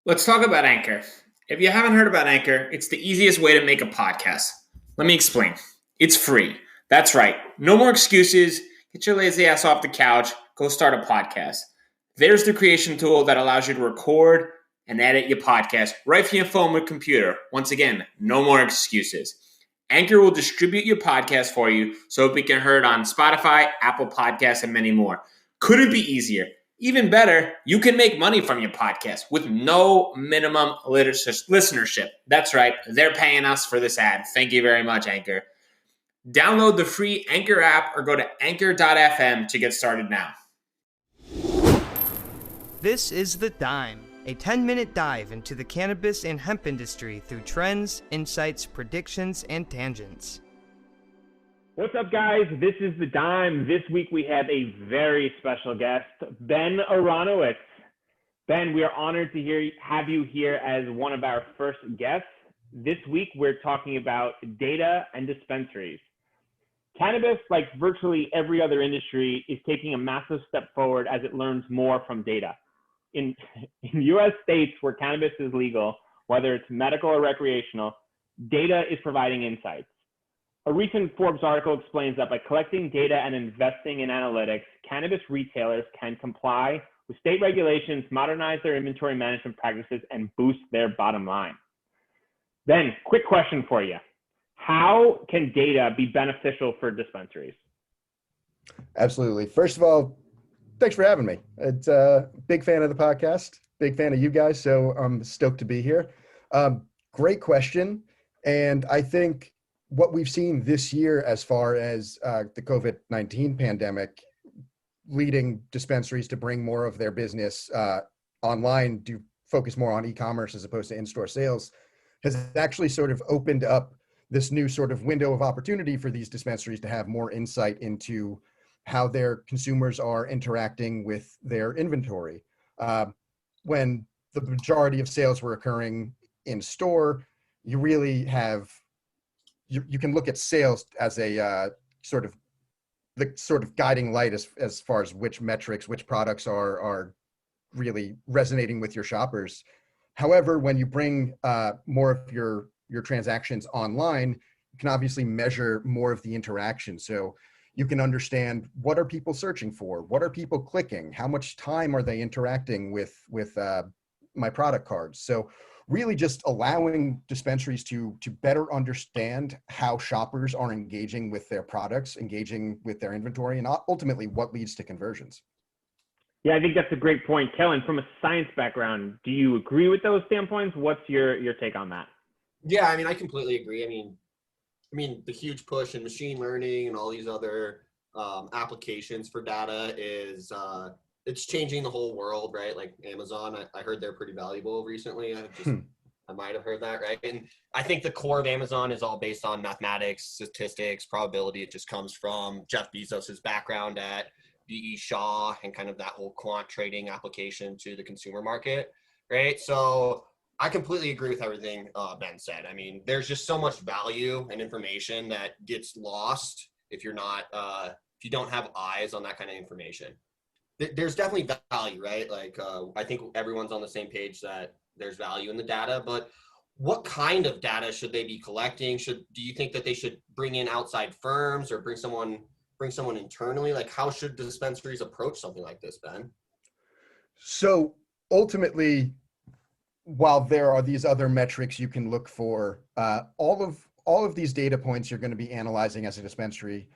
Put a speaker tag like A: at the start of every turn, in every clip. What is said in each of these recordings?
A: Let's talk about Anchor. If you haven't heard about Anchor, it's the easiest way to make a podcast. Let me explain. It's free. That's right. No more excuses. Get your lazy ass off the couch. Go start a podcast. There's the creation tool that allows you to record and edit your podcast right from your phone or computer. Once again, no more excuses. Anchor will distribute your podcast for you so it can be heard on Spotify, Apple Podcasts, and many more. Couldn't be easier. Even better, you can make money from your podcast with no minimum listenership. That's right, they're paying us for this ad. Thank you very much, Anchor. Download the free Anchor app or go to anchor.fm to get started now.
B: This is The Dime, a 10-minute dive into the cannabis and hemp industry through trends, insights, predictions, and tangents.
C: What's up, guys? This is The Dime. This week we have a very special guest, Ben Aronowitz. Ben, we are honored to have you here as one of our first guests. This week we're talking about data and dispensaries. Cannabis, like virtually every other industry, is taking a massive step forward as it learns more from data. In U.S. states where cannabis is legal, whether it's medical or recreational, data is providing insights. A recent Forbes article explains that by collecting data and investing in analytics, cannabis retailers can comply with state regulations, modernize their inventory management practices, and boost their bottom line. Then, quick question for you. How can data be beneficial for dispensaries?
D: Absolutely. First of all, thanks for having me. It's a big fan of the podcast, big fan of you guys, so I'm stoked to be here. Great question. And I think what we've seen this year as far as the COVID-19 pandemic leading dispensaries to bring more of their business online, to focus more on e-commerce as opposed to in-store sales, has actually sort of opened up this new sort of window of opportunity for these dispensaries to have more insight into how their consumers are interacting with their inventory. When the majority of sales were occurring in store, you really have you can look at sales as a sort of guiding light as far as which metrics, which products are really resonating with your shoppers. However, when you bring more of your transactions online, you can obviously measure more of the interaction. So you can understand, what are people searching for? What are people clicking? How much time are they interacting with my product cards? So really just allowing dispensaries to better understand how shoppers are engaging with their products, engaging with their inventory, and ultimately what leads to conversions.
C: Yeah, I think that's a great point. Kellan, from a science background, do you agree with those standpoints? What's your take on that?
E: Yeah, I completely agree. I mean, the huge push in machine learning and all these other applications for data is it's changing the whole world, right? Like Amazon, I heard they're pretty valuable recently. I might have heard that, right? And I think the core of Amazon is all based on mathematics, statistics, probability. It just comes from Jeff Bezos's background at B.E. Shaw and kind of that whole quant trading application to the consumer market, right? So I completely agree with everything Ben said. I mean, there's just so much value and information that gets lost if you're not, if you don't have eyes on that kind of information. There's definitely value, right? Like, I think everyone's on the same page that there's value in the data, but what kind of data should they be collecting? Do you think that they should bring in outside firms or bring someone internally? Like, how should dispensaries approach something like this, Ben?
D: So ultimately, while there are these other metrics you can look for, all of these data points you're going to be analyzing as a dispensary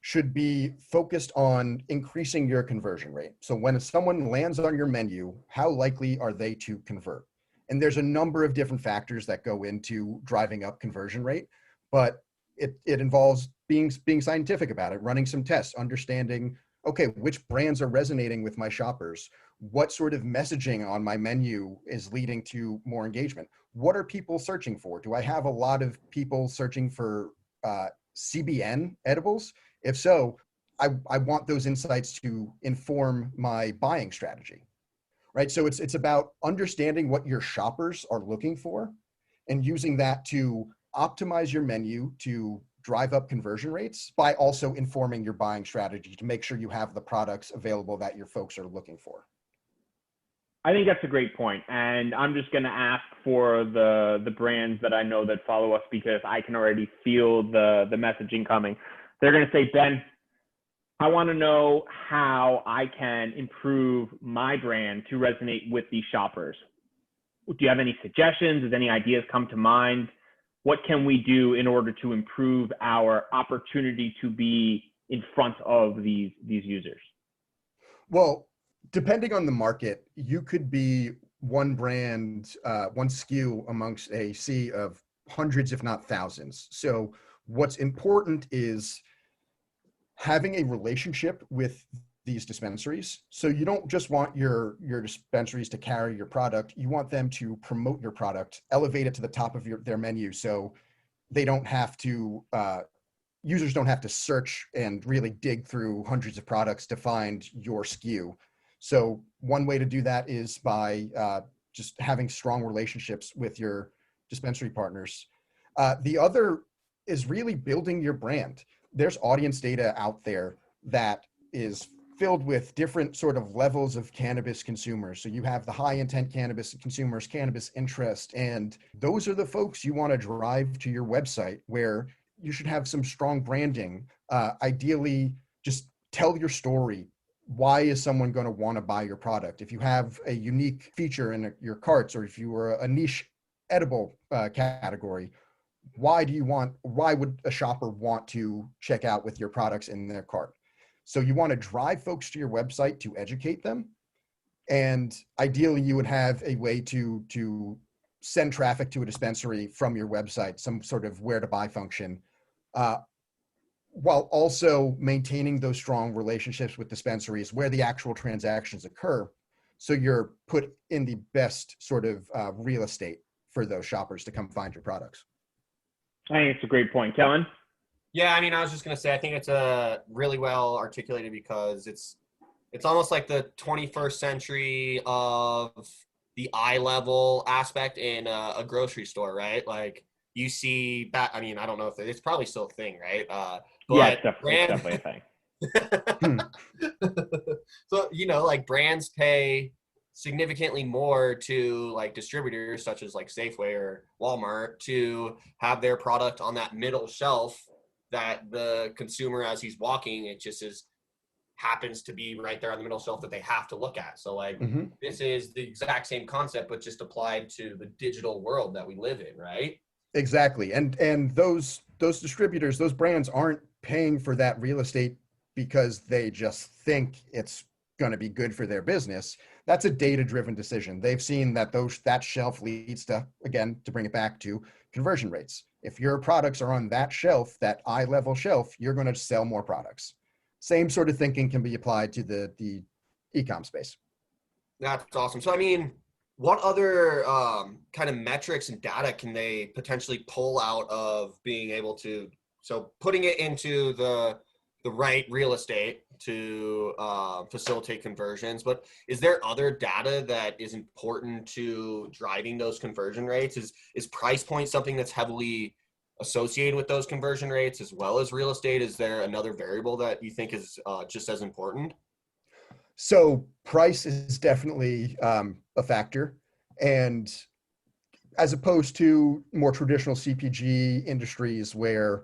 D: should be focused on increasing your conversion rate. So when someone lands on your menu, how likely are they to convert? And there's a number of different factors that go into driving up conversion rate, but it involves being scientific about it, running some tests, understanding, okay, which brands are resonating with my shoppers? What sort of messaging on my menu is leading to more engagement? What are people searching for? Do I have a lot of people searching for CBN edibles? If so, I want those insights to inform my buying strategy, right? So it's about understanding what your shoppers are looking for and using that to optimize your menu to drive up conversion rates by also informing your buying strategy to make sure you have the products available that your folks are looking for.
C: I think that's a great point. And I'm just going to ask for the brands that I know that follow us because I can already feel the messaging coming. They're going to say, Ben, I want to know how I can improve my brand to resonate with these shoppers. Do you have any suggestions? Does any ideas come to mind? What can we do in order to improve our opportunity to be in front of these users?
D: Well, depending on the market, you could be one brand, one SKU amongst a sea of hundreds, if not thousands. So what's important is having a relationship with these dispensaries. So you don't just want your dispensaries to carry your product. You want them to promote your product, elevate it to the top of their menu. So they don't have to, users don't have to search and really dig through hundreds of products to find your SKU. So one way to do that is by just having strong relationships with your dispensary partners. The other is really building your brand. There's audience data out there that is filled with different sort of levels of cannabis consumers. So you have the high intent cannabis consumers, cannabis interest, and those are the folks you want to drive to your website, where you should have some strong branding. Ideally, just tell your story. Why is someone going to want to buy your product? If you have a unique feature in your carts, or if you were a niche edible category, why would a shopper want to check out with your products in their cart? So you want to drive folks to your website to educate them. And ideally you would have a way to send traffic to a dispensary from your website, some sort of where to buy function, while also maintaining those strong relationships with dispensaries where the actual transactions occur. So you're put in the best sort of real estate for those shoppers to come find your products.
C: I think it's a great point. Kellan?
E: Yeah, I mean, I was just gonna say, I think it's really well articulated because it's almost like the 21st century of the eye level aspect in a grocery store, right? Like you see that. I mean, I don't know if it's probably still a thing, right?
C: Yeah,
E: But
C: it's definitely a thing.
E: So, like brands pay significantly more to like distributors such as like Safeway or Walmart to have their product on that middle shelf that the consumer, as he's walking, it just happens to be right there on the middle shelf that they have to look at. So like this is the exact same concept, but just applied to the digital world that we live in, right?
D: Exactly. And those distributors, those brands aren't paying for that real estate because they just think it's going to be good for their business. That's a data-driven decision. They've seen that that shelf leads to, again, to bring it back to conversion rates. If your products are on that shelf, that eye-level shelf, you're going to sell more products. Same sort of thinking can be applied to the e-com space.
E: That's awesome. So, I mean, what other kind of metrics and data can they potentially pull out of being able to, so putting it into the right real estate to facilitate conversions, but is there other data that is important to driving those conversion rates? Is price point something that's heavily associated with those conversion rates as well as real estate? Is there another variable that you think is just as important?
D: So price is definitely a factor. And as opposed to more traditional CPG industries where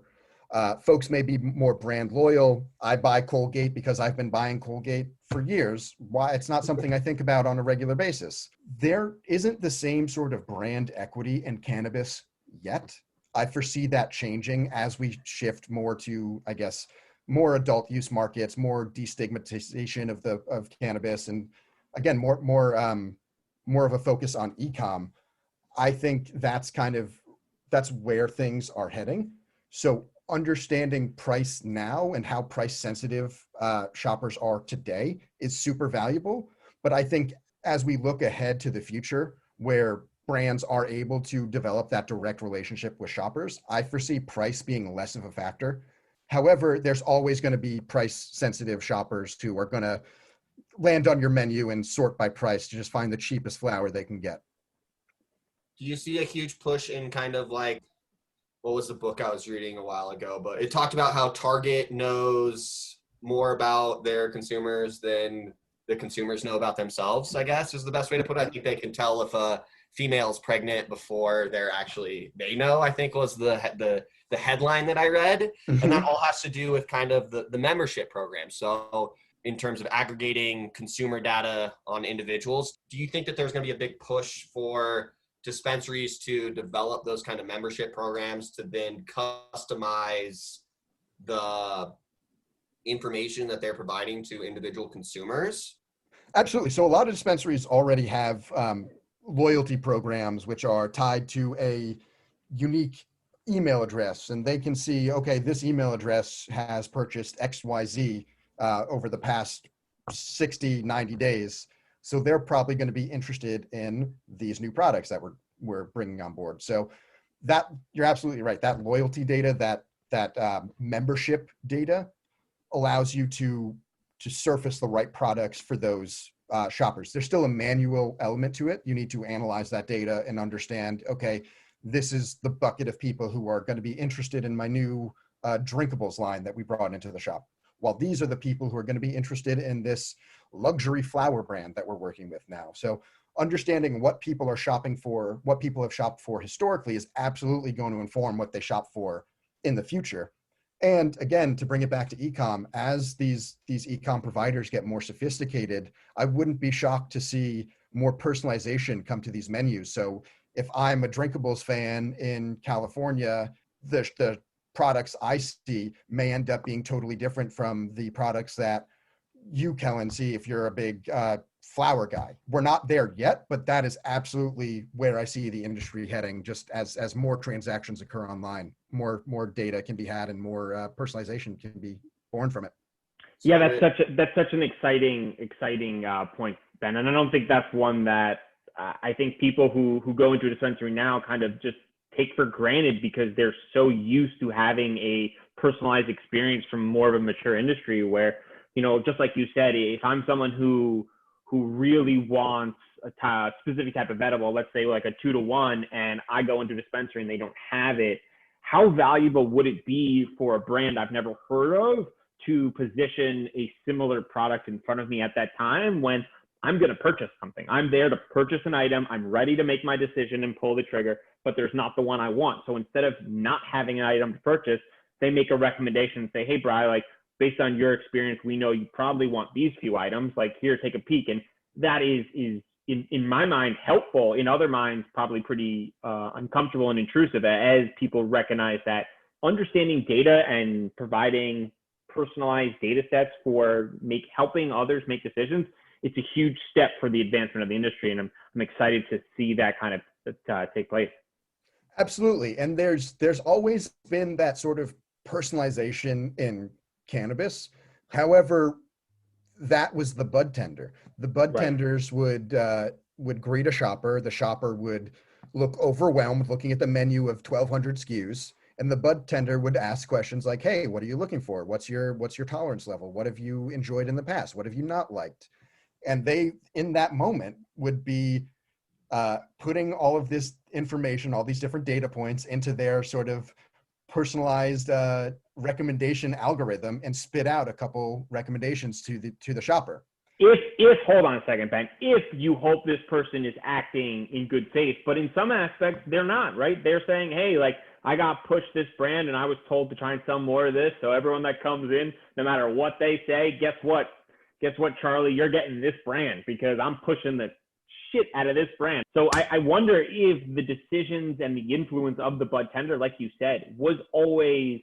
D: folks may be more brand loyal. I buy Colgate because I've been buying Colgate for years. Why? It's not something I think about on a regular basis. There isn't the same sort of brand equity in cannabis yet. I foresee that changing as we shift more to, I guess, more adult use markets, more destigmatization of cannabis, and again, more of a focus on e-com. I think that's where things are heading. So understanding price now and how price sensitive shoppers are today is super valuable. But I think as we look ahead to the future where brands are able to develop that direct relationship with shoppers, I foresee price being less of a factor. However, there's always going to be price sensitive shoppers who are going to land on your menu and sort by price to just find the cheapest flower they can get.
E: Do you see a huge push in kind of like, what was the book I was reading a while ago, but it talked about how Target knows more about their consumers than the consumers know about themselves, I guess is the best way to put it. I think they can tell if a female's pregnant before they know, I think was the headline that I read. And that all has to do with kind of the membership program. So in terms of aggregating consumer data on individuals, do you think that there's going to be a big push for dispensaries to develop those kind of membership programs to then customize the information that they're providing to individual consumers?
D: Absolutely. So a lot of dispensaries already have loyalty programs, which are tied to a unique email address, and they can see, okay, this email address has purchased XYZ over the past 60, 90 days. So they're probably going to be interested in these new products that we're bringing on board. So that, you're absolutely right. That loyalty data, that membership data allows you to surface the right products for those shoppers. There's still a manual element to it. You need to analyze that data and understand, okay, this is the bucket of people who are going to be interested in my new drinkables line that we brought into the shop. While these are the people who are going to be interested in this luxury flower brand that we're working with now. So understanding what people are shopping for, what people have shopped for historically is absolutely going to inform what they shop for in the future. And again, to bring it back to e-com, as these e-com providers get more sophisticated, I wouldn't be shocked to see more personalization come to these menus. So if I'm a drinkables fan in California, the products I see may end up being totally different from the products that you, Kellan, see if you're a big flower guy. We're not there yet, but that is absolutely where I see the industry heading, just as more transactions occur online, more data can be had and more personalization can be born from it.
C: Yeah, that's such an exciting point, Ben. And I don't think that's one that I think people who go into a dispensary now kind of just take for granted because they're so used to having a personalized experience from more of a mature industry where, you know, just like you said, if I'm someone who really wants a specific type of edible, let's say like a 2-to-1, and I go into a dispensary and they don't have it, how valuable would it be for a brand I've never heard of to position a similar product in front of me at that time when I'm going to purchase something? I'm there to purchase an item. I'm ready to make my decision and pull the trigger, but there's not the one I want. So instead of not having an item to purchase, they make a recommendation and say, hey, Bryan, like, based on your experience, we know you probably want these few items, like here, take a peek. And that is in my mind, helpful. In other minds, probably pretty uncomfortable and intrusive as people recognize that understanding data and providing personalized data sets for helping others make decisions, it's a huge step for the advancement of the industry. And I'm excited to see that kind of take place.
D: Absolutely. And there's always been that sort of personalization in cannabis. However, that was the bud tender. The bud tenders would greet a shopper. The shopper would look overwhelmed looking at the menu of 1,200 SKUs, and the bud tender would ask questions like, hey, what are you looking for? What's your tolerance level? What have you enjoyed in the past? What have you not liked? And they, in that moment, would be putting all of this information, all these different data points into their sort of personalized recommendation algorithm and spit out a couple recommendations to the shopper.
C: If hold on a second, Ben, if you hope this person is acting in good faith, but in some aspects they're not, right? They're saying, hey, like, I got pushed this brand and I was told to try and sell more of this. So everyone that comes in, no matter what they say, guess what, Charlie, you're getting this brand because I'm pushing the shit out of this brand. So I wonder if the decisions and the influence of the bud tender, like you said, was always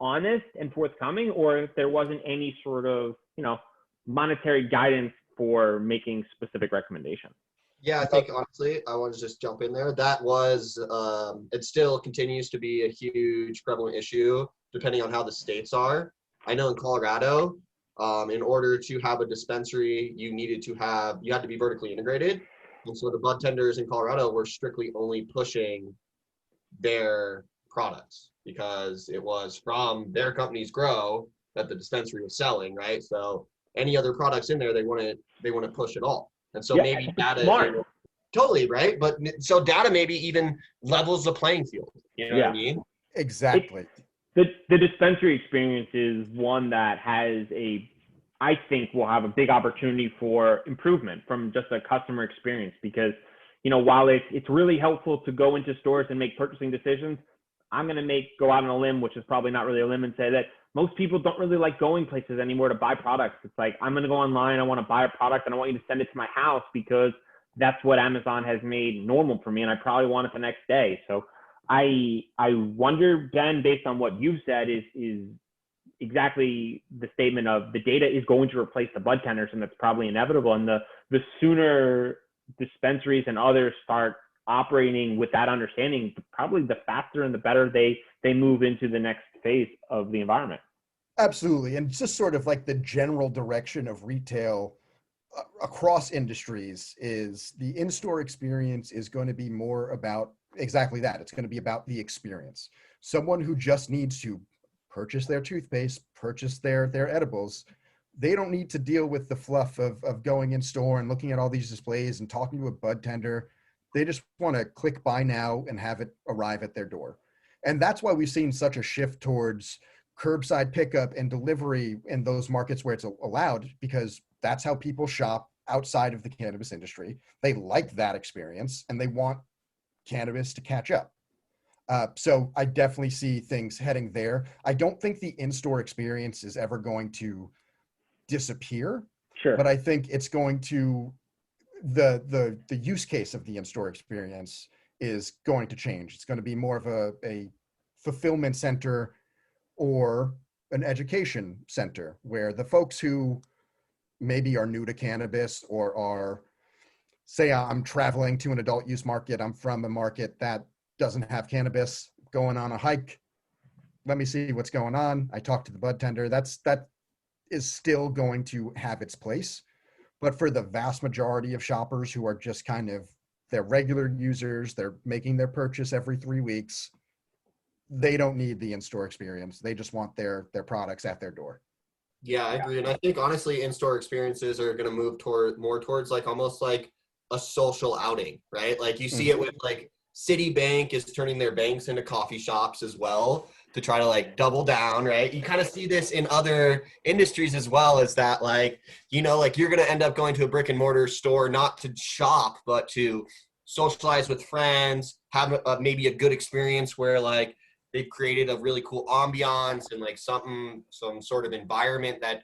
C: honest and forthcoming, or if there wasn't any sort of, you know, monetary guidance for making specific recommendations.
E: Yeah, I think honestly, I want to just jump in there. That was, it still continues to be a huge prevalent issue depending on how the states are. I know in Colorado, in order to have a dispensary, you had to be vertically integrated. And so the bud tenders in Colorado were strictly only pushing their products because it was from their company's grow that the dispensary was selling, right? So any other products in there, they want to push it all. And so maybe data, totally, right? But so data maybe even levels the playing field. You know what I mean?
D: Exactly.
C: The dispensary experience is one that has I think we'll have a big opportunity for improvement from just a customer experience because, while it's really helpful to go into stores and make purchasing decisions, I'm going to go out on a limb, which is probably not really a limb, and say that most people don't really like going places anymore to buy products. It's like, I'm going to go online, I want to buy a product, and I want you to send it to my house because that's what Amazon has made normal for me, and I probably want it the next day. So I wonder, Ben, based on what you've said, is exactly the statement of the data is going to replace the bud tenders, and that's probably inevitable. And the sooner dispensaries and others start operating with that understanding, probably the faster and the better they move into the next phase of the environment.
D: Absolutely. And just sort of like the general direction of retail across industries is the in-store experience is going to be more about exactly that. It's going to be about the experience. Someone who just needs to purchase their toothpaste, purchase their edibles, they don't need to deal with the fluff of going in store and looking at all these displays and talking to a bud tender. They just want to click buy now and have it arrive at their door. And that's why we've seen such a shift towards curbside pickup and delivery in those markets where it's allowed, because that's how people shop outside of the cannabis industry. They like that experience and they want cannabis to catch up. So I definitely see things heading there. I don't think the in-store experience is ever going to disappear,
C: Sure.
D: but I think it's going to, the use case of the in-store experience is going to change. It's going to be more of a fulfillment center or an education center where the folks who maybe are new to cannabis or are, say I'm traveling to an adult use market, I'm from a market that doesn't have cannabis, going on a hike, let me see what's going on. I talk to the bud tender. That is still going to have its place. But for the vast majority of shoppers who are just kind of, they're regular users, they're making their purchase every 3 weeks, they don't need the in-store experience. They just want their products at their door.
E: Yeah, I agree. And I think honestly, in-store experiences are going to move more towards like almost like a social outing, right? Like you see it with like Citibank is turning their banks into coffee shops as well to try to like double down, right? You kind of see this in other industries as well, is that like, like you're going to end up going to a brick and mortar store, not to shop, but to socialize with friends, have maybe a good experience where like they've created a really cool ambiance and like some sort of environment that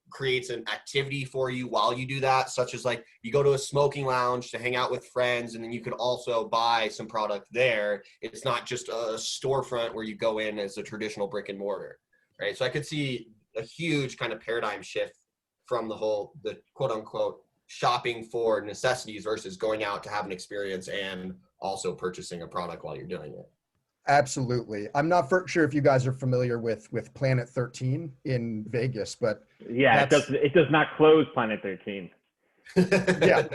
E: creates an activity for you while you do that, such as like you go to a smoking lounge to hang out with friends, and then you could also buy some product there. It's not just a storefront where you go in as a traditional brick and mortar, right? So I could see a huge kind of paradigm shift from the quote unquote shopping for necessities versus going out to have an experience and also purchasing a product while you're doing it.
D: Absolutely. I'm not sure if you guys are familiar with Planet 13 in Vegas, but
C: yeah, it does not close Planet 13.
D: Yeah,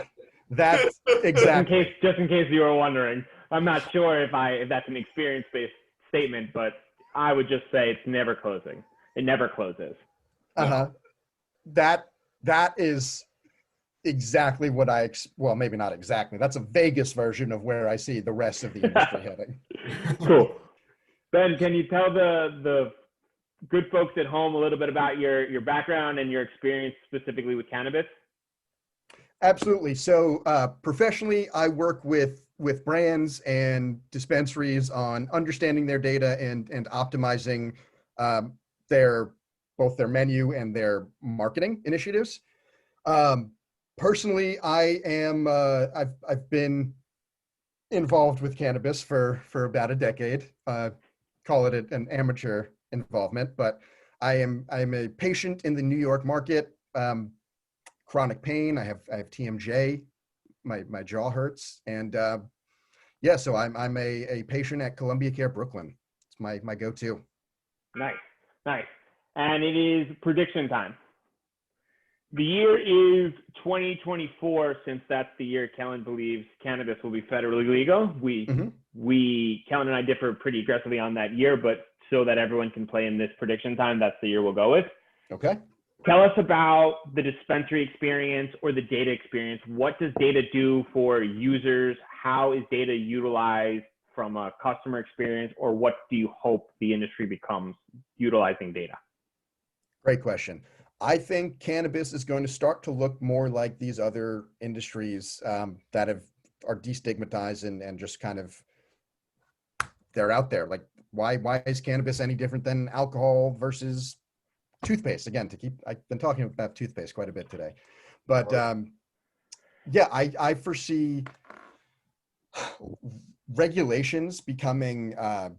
D: that's exactly.
C: Just in case you were wondering, I'm not sure if that's an experience-based statement, but I would just say it's never closing. It never closes.
D: That is exactly what well, maybe not exactly. That's a Vegas version of where I see the rest of the industry heading.
C: Cool. Ben, can you tell the good folks at home a little bit about your background and your experience specifically with cannabis?
D: Absolutely. So professionally, I work with brands and dispensaries on understanding their data and optimizing both their menu and their marketing initiatives. Personally, I've been involved with cannabis for about a decade. Call it an amateur involvement, but I'm a patient in the New York market. Chronic pain. I have TMJ. My jaw hurts, and so I'm a patient at Columbia Care Brooklyn. It's my go-to.
C: Nice. And it is prediction time. The year is 2024, since that's the year Kellan believes cannabis will be federally legal. Kellan and I differ pretty aggressively on that year, but so that everyone can play in this prediction time, that's the year we'll go with.
D: Okay.
C: Tell us about the dispensary experience or the data experience. What does data do for users? How is data utilized from a customer experience, or what do you hope the industry becomes utilizing data?
D: Great question. I think cannabis is going to start to look more like these other industries that are destigmatized and just kind of, they're out there. Like, why is cannabis any different than alcohol versus toothpaste? Again, I've been talking about toothpaste quite a bit today, but yeah, I foresee regulations becoming, I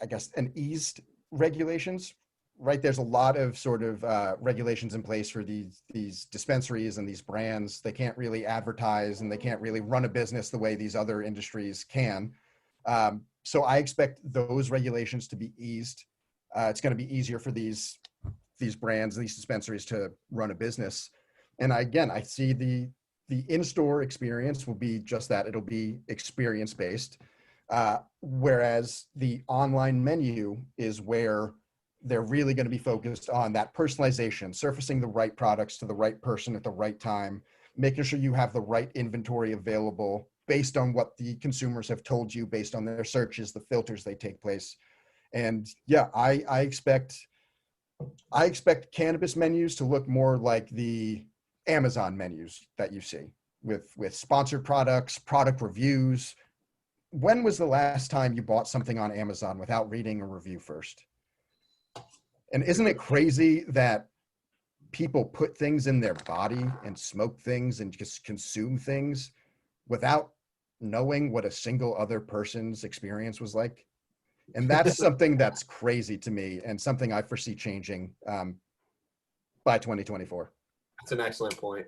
D: guess, an eased regulations, right? There's a lot of sort of regulations in place for these dispensaries and these brands. They can't really advertise and they can't really run a business the way these other industries can. So I expect those regulations to be eased. It's going to be easier for these brands, these dispensaries to run a business. And I see the in-store experience will be just that. It'll be experience-based. Whereas the online menu is where they're really going to be focused on that personalization, surfacing the right products to the right person at the right time, making sure you have the right inventory available based on what the consumers have told you, based on their searches, the filters they take place. And yeah, I expect cannabis menus to look more like the Amazon menus that you see with sponsored products, product reviews. When was the last time you bought something on Amazon without reading a review first? And isn't it crazy that people put things in their body and smoke things and just consume things without knowing what a single other person's experience was like? And that's something that's crazy to me and something I foresee changing by 2024.
E: That's an excellent point.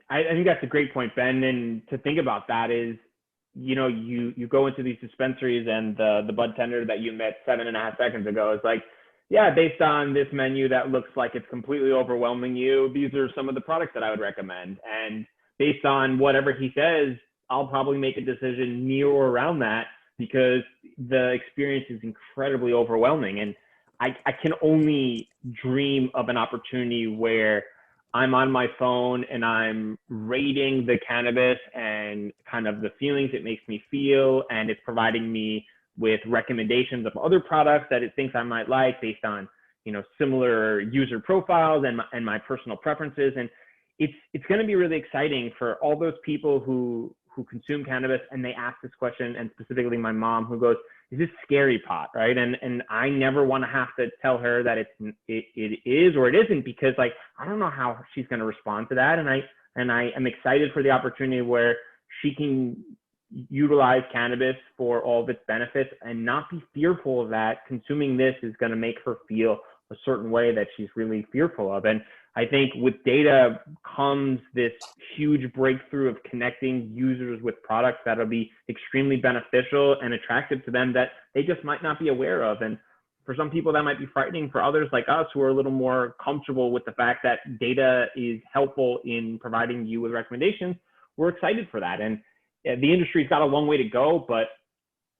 C: I think that's a great point, Ben. And to think about that is, you go into these dispensaries and the bud tender that you met 7.5 seconds ago is like, yeah, based on this menu that looks like it's completely overwhelming you, these are some of the products that I would recommend. And based on whatever he says, I'll probably make a decision near or around that because the experience is incredibly overwhelming. And I can only dream of an opportunity where I'm on my phone and I'm rating the cannabis and kind of the feelings it makes me feel, and it's providing me with recommendations of other products that it thinks I might like based on, similar user profiles and my personal preferences. And it's going to be really exciting for all those people who consume cannabis and they ask this question, and specifically my mom, who goes, is this scary pot, right? And I never want to have to tell her that it is or it isn't, because like I don't know how she's going to respond to that, and I am excited for the opportunity where she can utilize cannabis for all of its benefits and not be fearful of that consuming this is going to make her feel a certain way that she's really fearful of. And I think with data comes this huge breakthrough of connecting users with products that'll be extremely beneficial and attractive to them that they just might not be aware of. And for some people that might be frightening. For others like us who are a little more comfortable with the fact that data is helpful in providing you with recommendations, we're excited for that. And the industry's got a long way to go, but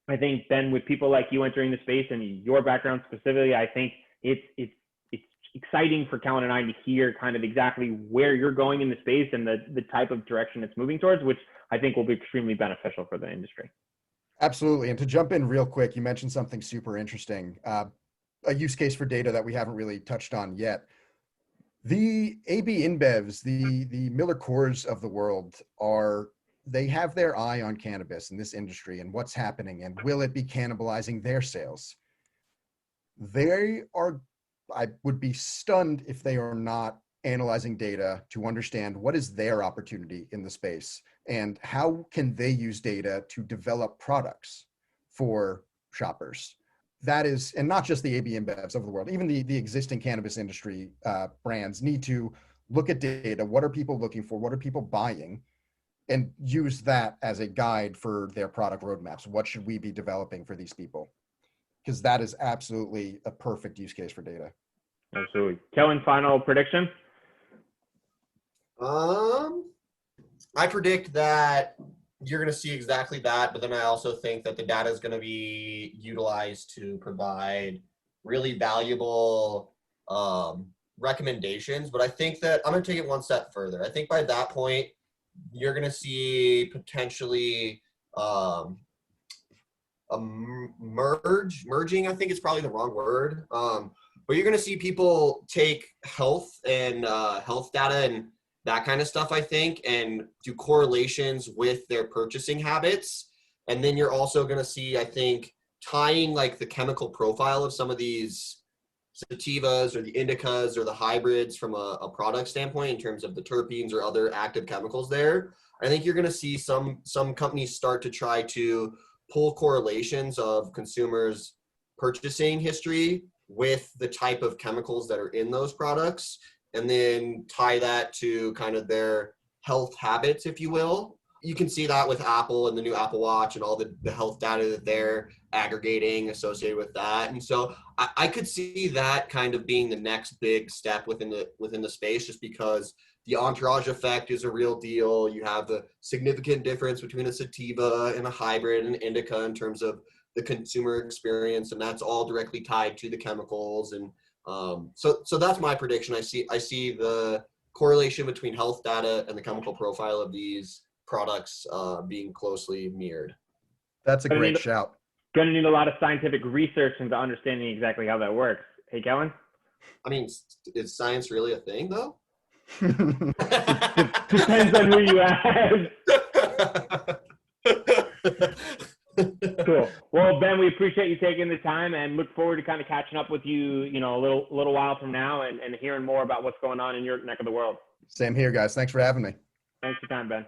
C: I think, Ben, with people like you entering the space and your background specifically, I think it's exciting for Kellan and I to hear kind of exactly where you're going in the space and the type of direction it's moving towards, which I think will be extremely beneficial for the industry.
D: Absolutely. And to jump in real quick, you mentioned something super interesting, a use case for data that we haven't really touched on yet. The AB InBevs, the Miller Coors of the world, they have their eye on cannabis in this industry and what's happening and will it be cannibalizing their sales. I would be stunned if they are not analyzing data to understand what is their opportunity in the space and how can they use data to develop products for shoppers. That is, and not just the AB InBevs of the world, even the existing cannabis industry brands need to look at data. What are people looking for? What are people buying? And use that as a guide for their product roadmaps. What should we be developing for these people? Because that is absolutely a perfect use case for data.
C: Absolutely. Kellan, final prediction?
E: I predict that you're going to see exactly that, but then I also think that the data is going to be utilized to provide really valuable recommendations. But I think that I'm going to take it one step further. I think by that point, you're going to see potentially a merging, I think it's probably the wrong word, but you're going to see people take health and health data and that kind of stuff, I think, and do correlations with their purchasing habits. And then you're also going to see, I think, tying like the chemical profile of some of these sativas or the indicas or the hybrids from a product standpoint in terms of the terpenes or other active chemicals there. I think you're going to see some companies start to try to pull correlations of consumers' purchasing history with the type of chemicals that are in those products, and then tie that to kind of their health habits, if you will. You can see that with Apple and the new Apple Watch and all the health data that they're aggregating associated with that. And so I could see that kind of being the next big step within the space, just because the entourage effect is a real deal. You have the significant difference between a sativa and a hybrid and indica in terms of the consumer experience, and that's all directly tied to the chemicals. And so that's my prediction. I see the correlation between health data and the chemical profile of these products being closely mirrored.
D: That's a great shout.
C: Going to need a lot of scientific research into understanding exactly how that works. Hey, Kellan?
E: I mean, is science really a thing, though?
C: Depends on who you ask. Cool. Well, Ben, we appreciate you taking the time and look forward to kind of catching up with you, a little while from now and hearing more about what's going on in your neck of the world.
D: Same here, guys. Thanks for having me.
C: Thanks for your time, Ben.